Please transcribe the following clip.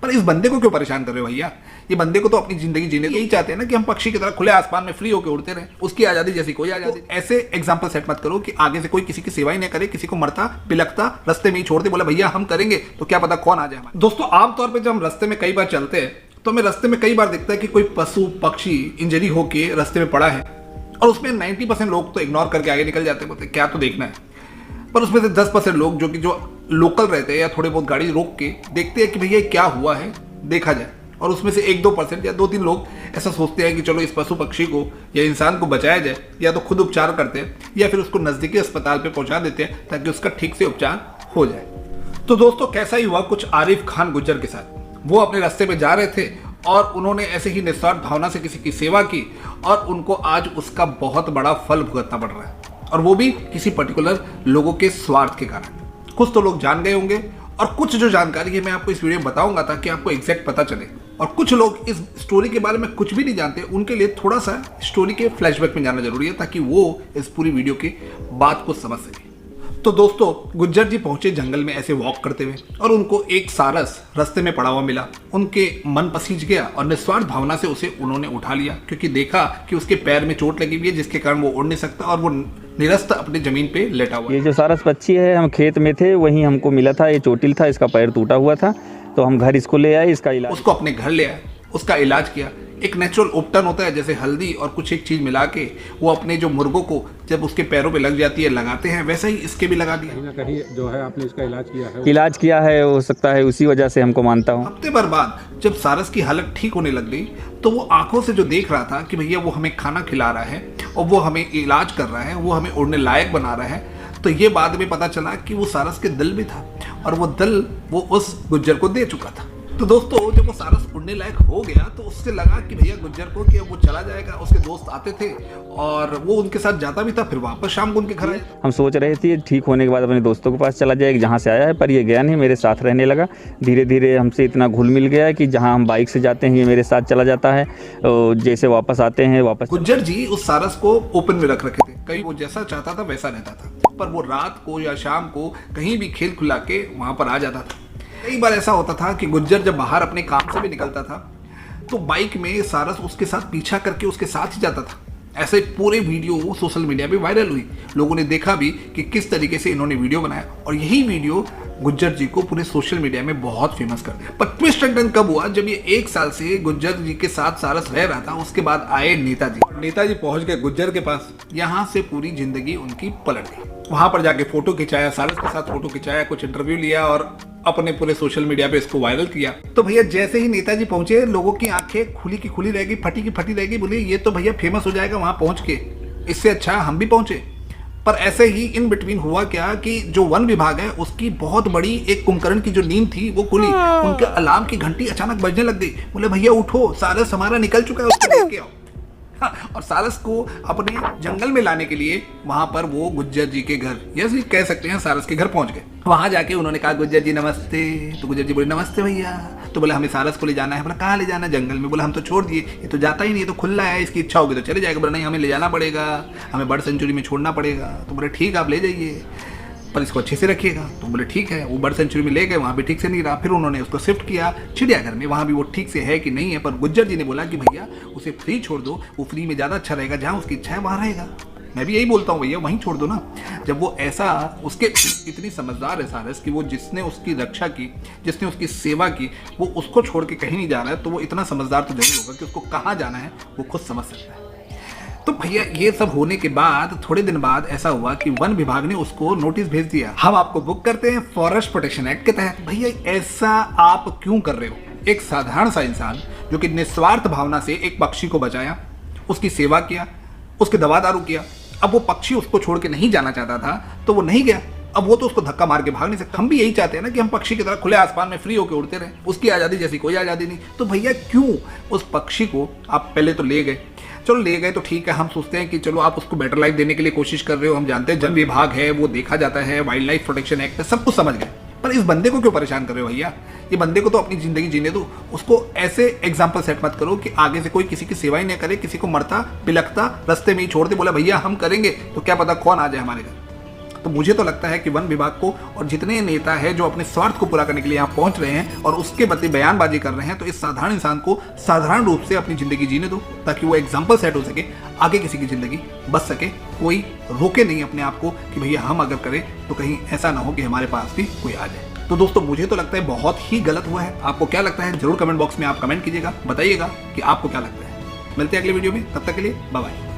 पर इस बंदे को क्यों परेशान कर रहे हो भैया? ये बंदे को तो अपनी जिंदगी जीने यही चाहते हैं ना कि हम पक्षी की तरह खुले आसमान में फ्री होकर उड़ते रहे, उसकी आजादी जैसी कोई आजादी। ऐसे एग्जांपल सेट मत करो कि आगे से कोई किसी की सेवा ही नहीं करे, किसी को मरता बिलकता रास्ते में ही छोड़ दे, बोला भैया हम करेंगे, तो क्या पता कौन आ जाए हमारे। दोस्तों आमतौर पर जब हम रास्ते में कई बार चलते हैं तो हमें रास्ते में कई बार दिखता है कि कोई पशु पक्षी इंजरी होके रास्ते में पड़ा है, और उसमें 90% लोग तो इग्नोर करके आगे निकल जाते हैं, बोलते क्या तो देखना है। पर उसमें से 10% लोग जो लोकल रहते हैं या थोड़े बहुत गाड़ी रोक के देखते हैं कि भैया क्या हुआ है देखा जाए, और उसमें से 1-2% या 2-3 लोग ऐसा सोचते हैं कि चलो इस पशु पक्षी को या इंसान को बचाया जाए, या तो खुद उपचार करते हैं या फिर उसको नज़दीकी अस्पताल पे पहुंचा देते हैं ताकि उसका ठीक से उपचार हो जाए। तो दोस्तों कैसा ही हुआ कुछ आरिफ खान गुज्जर के साथ। वो अपने रास्ते में जा रहे थे और उन्होंने ऐसे ही निस्वार्थ भावना से किसी की सेवा की, और उनको आज उसका बहुत बड़ा फल भुगतना पड़ रहा है, और वो भी किसी पर्टिकुलर लोगों के स्वार्थ के कारण। कुछ तो लोग जान गए होंगे, और कुछ जो जानकारी है मैं आपको इस वीडियो में बताऊंगा ताकि आपको एग्जैक्ट पता चले। और कुछ लोग इस स्टोरी के बारे में कुछ भी नहीं जानते, उनके लिए थोड़ा सा स्टोरी के फ्लैशबैक में जाना जरूरी है ताकि वो इस पूरी वीडियो की बात को समझ सके। तो दोस्तों गुज्जर जी पहुंचे जंगल में ऐसे वॉक करते हुए, और उनको एक सारस रास्ते में पड़ा हुआ मिला। उनके मन पसीज गया और निस्वार्थ भावना से उसे उन्होंने उठा लिया, क्योंकि देखा कि उसके पैर में चोट लगी हुई है जिसके कारण वो उड़ नहीं सकता, और वो निरस्त अपनी जमीन पे लेटा हुआ। ये जो सारस पक्षी है हम खेत में थे वहीं हमको मिला था, ये चोटिल था, इसका पैर टूटा हुआ था, तो हम घर इसको ले आए, इसका इलाज उसको अपने घर ले आए, उसका इलाज किया। एक नेचुरल उपटन होता है, जैसे हल्दी और कुछ एक चीज मिला के वो अपने जो मुर्गों को जब उसके पैरों पे लग जाती है लगाते हैं, वैसा ही इसके भी लगा दिया। कहीं ना कहीं जो है आपने इसका इलाज किया है, हो सकता है उसी वजह से हमको मानता हूँ। हफ्ते भर बाद जब सारस की हालत ठीक होने लग गई तो वो आंखों से जो देख रहा था कि भैया वो हमें खाना खिला रहा है और वो हमें इलाज कर रहा है, वो हमें उड़ने लायक बना रहा है, तो ये बाद में पता चला कि वो सारस के दिल में था, और वो दिल वो उस गुज्जर को दे चुका था। तो दोस्तों जब वो सारस उड़ने लायक हो गया तो उससे लगा कि भैया गुज्जर को कि वो चला जाएगा। उसके दोस्त आते थे और वो उनके साथ जाता भी था, फिर वापस शाम को उनके घर आए। हम सोच रहे थे ठीक होने के बाद अपने दोस्तों के पास चला जाएगा जहाँ से आया है, पर ये गया नहीं, मेरे साथ रहने लगा। धीरे धीरे हमसे इतना घुल मिल गया कि जहाँ हम बाइक से जाते हैं ये मेरे साथ चला जाता है, जैसे वापस आते हैं वापस। गुज्जर जी उस सारस को ओपन में रख रखे थे, कहीं वो जैसा चाहता था वैसा रहता था, पर वो रात को या शाम को कहीं भी खेल खुला के वहां पर आ जाता था। कई बार ऐसा होता था कि गुज्जर जब बाहर अपने काम से भी निकलता था तो बाइक में सारस उसके साथ पीछा करके उसके साथ ही जाता था। ऐसे पूरे वीडियो सोशल मीडिया पे वायरल हुई, लोगों ने देखा भी कि किस तरीके से इन्होंने वीडियो बनाया, और यही वीडियो गुज्जर जी को पूरे सोशल मीडिया में बहुत फेमस कर दिया। पर ट्विस्ट एंड टर्न कब हुआ, जब ये 1 साल से गुज्जर जी के साथ सारस रह रहा था, उसके बाद आए नेताजी। नेताजी पहुंच गए गुज्जर के पास, यहाँ से पूरी जिंदगी उनकी पलट गई। वहां पर जाके फोटो खिंचाया, सारस के साथ फोटो खिंचाया, कुछ इंटरव्यू लिया और अपने पूरे सोशल मीडिया पे इसको वायरल किया। तो भैया जैसे ही नेताजी पहुंचे लोगों की आंखें खुली की खुली रह गई, फटी की फटी रह गई, बोले ये तो भैया फेमस हो जाएगा वहां पहुंच के, इससे अच्छा हम भी पहुंचे। पर ऐसे ही इन बिटवीन हुआ क्या कि जो वन विभाग है उसकी बहुत बड़ी एक कुंभकर्ण की जो नींद थी वो खुली, उनके अलार्म की घंटी अचानक बजने लग गई। बोले भैया उठो, सारस हमारा निकल चुका है, उसको लेके आओ। और सारस को अपने जंगल में लाने के लिए वहां पर वो गुज्जर जी के घर, या कह सकते हैं सारस के घर पहुंच गए। वहां जाके उन्होंने कहा गुज्जर जी नमस्ते, तो गुज्जर जी बोले नमस्ते भैया। तो बोला हमें सारस को ले जाना है। बोला कहाँ ले जाना है? जंगल में। बोला हम तो छोड़ दिए, ये तो जाता ही नहीं, ये तो खुला है, इसकी इच्छा होगी तो चले जाएगा। बोला नहीं हमें ले जाना पड़ेगा, हमें बर्ड सेंचुरी में छोड़ना पड़ेगा। तो बोले ठीक है आप ले जाइए, पर इसको अच्छे से रखिएगा। तो बोले ठीक है। वो बर्ड सेंचुरी में ले गए, वहाँ भी ठीक से नहीं रहा, फिर उन्होंने उसको शिफ्ट किया चिड़ियाघर में, वहाँ भी वो ठीक से है कि नहीं है। पर गुज्जर जी ने बोला कि भैया उसे फ्री छोड़ दो, वो फ्री में ज़्यादा अच्छा रहेगा, जहाँ उसकी इच्छा है वहाँ रहेगा। मैं भी यही बोलता हूँ भैया वहीं छोड़ दो ना। जब वो ऐसा, उसके इतनी समझदार है सारस कि वो जिसने उसकी रक्षा की, जिसने उसकी सेवा की, वो उसको छोड़ के कहीं नहीं जा रहा है, तो वो इतना समझदार तो जरूर होगा कि उसको कहाँ जाना है वो खुद समझ सकता है। तो भैया ये सब होने के बाद थोड़े दिन बाद ऐसा हुआ कि वन विभाग ने उसको नोटिस भेज दिया, हम आपको बुक करते हैं फॉरेस्ट प्रोटेक्शन एक्ट के तहत। भैया ऐसा आप क्यों कर रहे हो? एक साधारण सा इंसान जो कि निस्वार्थ भावना से एक पक्षी को बचाया, उसकी सेवा किया, उसके दवा दारू किया, अब वो पक्षी उसको छोड़ के नहीं जाना चाहता था तो वो नहीं गया। अब वो तो उसको धक्का मार के भाग नहीं सकता। हम भी यही चाहते हैं ना कि हम पक्षी की तरह खुले आसमान में फ्री होकर उड़ते रहे, उसकी आज़ादी जैसी कोई आज़ादी नहीं। तो भैया क्यों उस पक्षी को आप पहले तो ले गए, चलो ले गए तो ठीक है, हम सोचते हैं कि चलो आप उसको बेटर लाइफ देने के लिए कोशिश कर रहे हो, हम जानते हैं वन विभाग है, वो देखा जाता है, वाइल्ड लाइफ प्रोटेक्शन एक्ट है, सब कुछ समझ गए। पर इस बंदे को क्यों परेशान कर रहे हो भैया? ये बंदे को तो अपनी जिंदगी जीने दो। उसको ऐसे एग्जाम्पल सेट मत करो कि आगे से कोई किसी की सेवा ही नहीं करे, किसी को मरता बिलकता रास्ते में ही छोड़ दे, बोला भैया हम करेंगे, तो क्या पता कौन आ जाए हमारे घर। तो मुझे तो लगता है कि वन विभाग को और जितने नेता है जो अपने स्वार्थ को पूरा करने के लिए यहाँ पहुंच रहे हैं और उसके बदले बयानबाजी कर रहे हैं, तो इस साधारण इंसान को साधारण रूप से अपनी जिंदगी जीने दो, ताकि वो एग्जाम्पल सेट हो सके, आगे किसी की जिंदगी बच सके। कोई रोके नहीं अपने आप को कि भैया हम अगर करें तो कहीं ऐसा ना हो कि हमारे पास भी कोई आ जाए। तो दोस्तों मुझे तो लगता है बहुत ही गलत हुआ है। आपको क्या लगता है जरूर कमेंट बॉक्स में आप कमेंट कीजिएगा, बताइएगा कि आपको क्या लगता है। मिलते हैं अगले वीडियो में, तब तक के लिए बाय बाय।